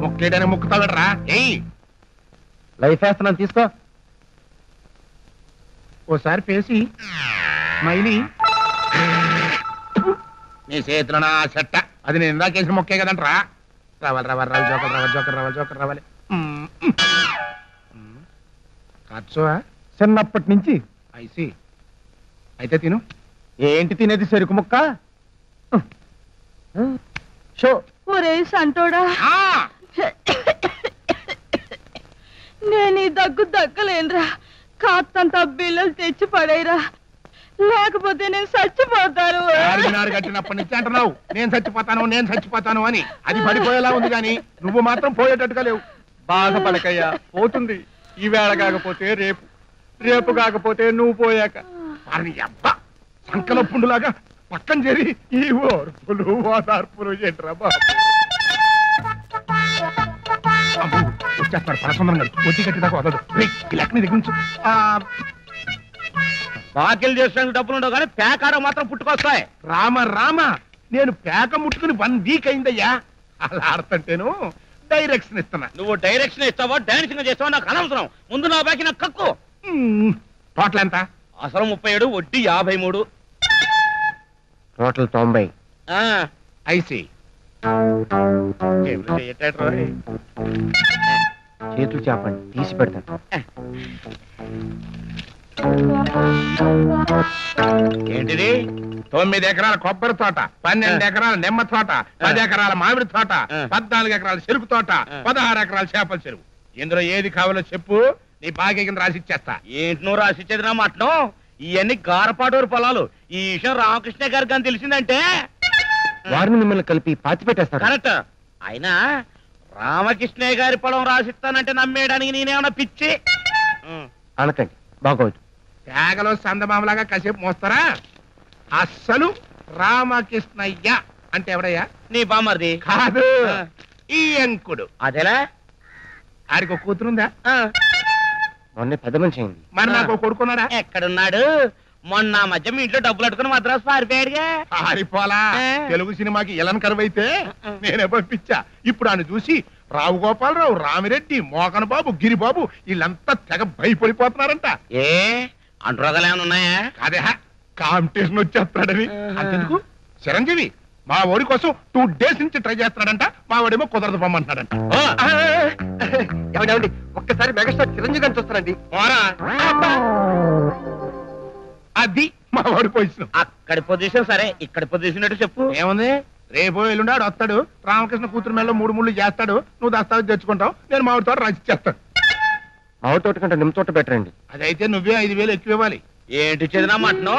మొక్కేయడానికి మొక్కుతాడరా? ఏయ్, లైఫ్ వేస్తున్నాను, తీసుకో. ఓసారి పేసి మైలి నీ చేతిలో నా చెట్ట. అది నేను ఇందాకేసిన మొక్కే కదంటరా. రావాలి రావాలి రావాలి, జోకర్ రావాలి, జోకర్ రావాలి, జోకర్ రావాలి. ఖర్చు చిన్నప్పటి నుంచి. ఐసి అయితే తిను. ఏంటి తినేది? చెరుకు ముక్క. షో. ఒరే సంటోడా, నేను ఈ దగ్గలేనురా. కాస్తంత బిల్లలు తెచ్చి పడేరా, లేకపోతే నేను చచ్చిపోతాను. కట్టినప్పటి నుంచి అంటున్నావు నేను చచ్చిపోతాను, నేను చచ్చిపోతాను అని. అది పడిపోయేలా ఉంది కానీ నువ్వు మాత్రం పోయేటట్టుగా లేవు. బాధపడకయ్యా, పోతుంది. ఈవేళ కాకపోతే రేపు, రేపు కాకపోతే నువ్వు పోయాక. వారిని అబ్బా సంకల పుండులాగా పక్కన చేరి ఈ ఓర్పులు ఓదార్పులు ఏంట్రా బాబు. వచ్చేస్తాడు పరసుందరం గారు. వచ్చి కట్టి దాకా వదలదు. లెక్కని దిగించు. బాకీలు చేసడానికి డబ్బులు ఉండవు కానీ పేకారం మాత్రం పుట్టుకొస్తాయి. రామ రామ, నేను పేక ముట్టుకుని 1 వీక్ అయిందయ్యా. అలా ఆడుతుంటేను డైరెక్షన్ ఇస్తున్నా. నువ్వు డైరెక్షన్ ఇస్తావా, డాన్సింగ్ చేస్తావా నాకు అనవసరం. ముందు నా బాకీ నాకు కక్కు. టోటల్ ఎంత? అసలు 37, వడ్డీ 53. టోటల్ 90. ఐసి చేతులు చేపండి, తీసి పెడతాను. ఏంటిది? 9 ఎకరాల కొబ్బరి తోట, 12 ఎకరాల నిమ్మ తోట, 10 ఎకరాల మామిడి తోట, 14 ఎకరాల చెరుకు తోట, 16 ఎకరాల చేపల చెరువు. ఇందులో ఏది కావాలో చెప్పు, నీ బాగా కింద రాసిచ్చేస్తా. ఏంటి నువ్వు రాసిచ్చేది నా మటం? ఇవన్నీ గారపాటూరు పొలాలు. ఈ విషయం రామకృష్ణ గారికి అని తెలిసిందంటే వారిని మిమ్మల్ని కలిపి పాతి పెట్టేస్తారు. కరెక్ట్. అయినా రామకృష్ణయ్య గారి పొలం రాసిస్తానంటే నమ్మేయడానికి నేనేమన్నా పిచ్చి? అనకండి, బాగోదు. తేగలో సందమామలాగా కాసేపు మోస్తారా? అస్సలు రామకృష్ణయ్య అంటే ఎవడయ్యా? నీ బామర్ది కాదు, ఈ అంకుడు. అదేలా? ఆడికి ఒక కూతురుందా? మొన్న పెద్ద మనిషి అయింది. మరి నాకు కొడుకున్నాడా? ఎక్కడున్నాడు? మొన్న మధ్య మీ ఇంట్లో డబ్బులు అట్టుకుని మద్రాసు పారిపోయాడుగా. పారిపోలా. తెలుగు సినిమాకి ఎలన్ కరువైతే నేనే పంపించా. ఇప్పుడు ఆయన చూసి రావు గోపాలరావు, రామిరెడ్డి, మోహన్ బాబు, గిరిబాబు వీళ్ళంతా తెగ భయపడిపోతున్నారంట. ఏ అంటురోగాలు ఏమైనా ఉన్నాయా? అదే కాంపిటీషన్ వచ్చేస్తాడని. అంతెందుకు, చిరంజీవి మా ఓడి కోసం 2 days నుంచి ట్రై చేస్తున్నాడంట. మా వాడేమో కుదరదు పొమ్మంటున్నాడంట. ఏమండి, ఒక్కసారి మెగాస్టార్ చిరంజీవి గారిని చూస్తారండి. అది మా వాడి పొజిషన్. అక్కడి పొజిషన్ సరే, ఇక్కడి పొజిషన్ ఏంటో చెప్పు. ఏముంది? రేపు ఎల్లుండాడు వస్తాడు, రామకృష్ణ కూతురు మెళ్ళలో 3 ముళ్ళు చేస్తాడు. నువ్వు దస్తావేజ్ తెచ్చుకుంటావు, నేను మామిడి తోట రాసిచ్చేస్తాను. మామిడి తోట కంటే నిమ్మ తోట బెటర్ అండి. అదైతే నువ్వే 5,000 ఎక్కువ ఇవ్వాలి. ఏంటి చదినా మటను?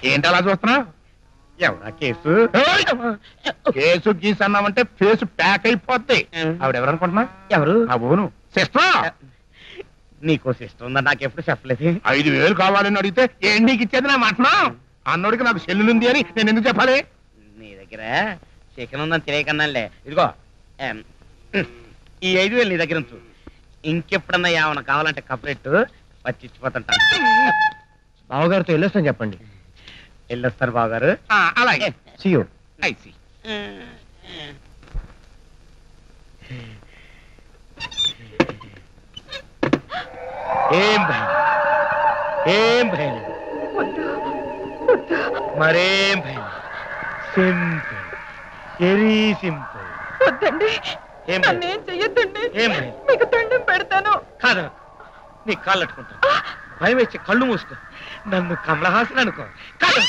ఏంటి అలా చూస్తున్నావు? ఎవరా కేసు? కేసు గీసు అన్నామంటే ఫేస్ ప్యాక్ అయిపోద్ది. ఆవిడెవరనుకుంటున్నా? ఎవరు? అవును, సిస్టర్. నీకో సిస్టర్ ఉందా? నాకెప్పుడు చెప్పలేదు. 5,000 కావాలని అడిగితే ఏంటి నీకు ఇచ్చేది నా మటనా? అన్నోడికి నాకు సెల్లులుంది అని నేను ఎందుకు చెప్పాలి? నీ దగ్గర చికెన్ ఉందని తెలియకన్నాలే. ఇదిగో ఈ 5,000 నీ దగ్గర ఉంచు. ఇంకెప్పుడన్నా ఏమన్నా కావాలంటే కపరెట్టు వచ్చిచ్చిపోతుంటాను. బావగారితో వెళ్ళొస్తాను చెప్పండి. వెళ్ళొస్తారు బావగారు. అలాగే. See you. I see. ఏం భయం, ఏం భయం, మరేం భయం. Simple, very simple. వద్దండి, ఏం నన్నేం చెయ్యొద్దండి. ఏం భయం? మీకు దండం పెడతాను. కాదు, నీ కాళ్ళు అట్టుకుంటా. భయం వేసి కళ్ళు మూసుకో. నన్ను కమలహాసన్ అనుకో. కాదు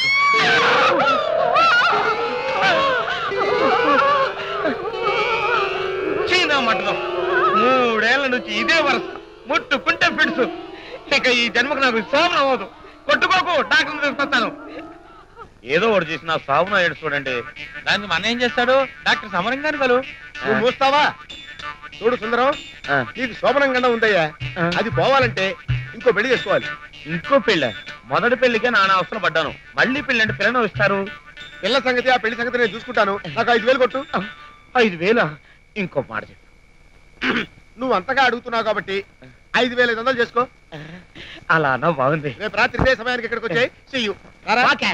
చీనా మటనం 3 ఏళ్ల నుంచి ఇదే వరస. ముట్టుకుంటే పిడుసు. ఇక ఈ జన్మకు నాకు శోభన అవ్వదు. కొట్టుకోకు, డాక్టర్ తీసుకొస్తాను. ఏదో ఒకటి చేసి నా సాగున ఏడు చూడండి. దానికి మన ఏం చేస్తాడు? డాక్టర్ సమరంగాని కలు. నువ్వు మూస్తావా? చూడు సుందరం, నీకు శోభనంగా ఉందయ్యా. అది పోవాలంటే ఇంకో పెళ్లి చేసుకోవాలి. ఇంకో పెళ్ళ? మొదటి పెళ్లికే నానా అవసరం పడ్డాను, మళ్ళీ పెళ్లి అంటే పిల్లను ఇస్తారు. పిల్ల సంగతి ఆ పెళ్లి సంగతి నేను చూసుకుంటాను. నాకు 5,000 కొట్టు. 5,000? ఇంకో మాట చెప్పు. నువ్వు అంతగా అడుగుతున్నావు కాబట్టి 5,500 చేసుకో. అలా అన్నా బాగుంది. రేపు రాత్రి ఇదే సమయానికి ఇక్కడికి వచ్చాయి. See you. రారా? ఓకే.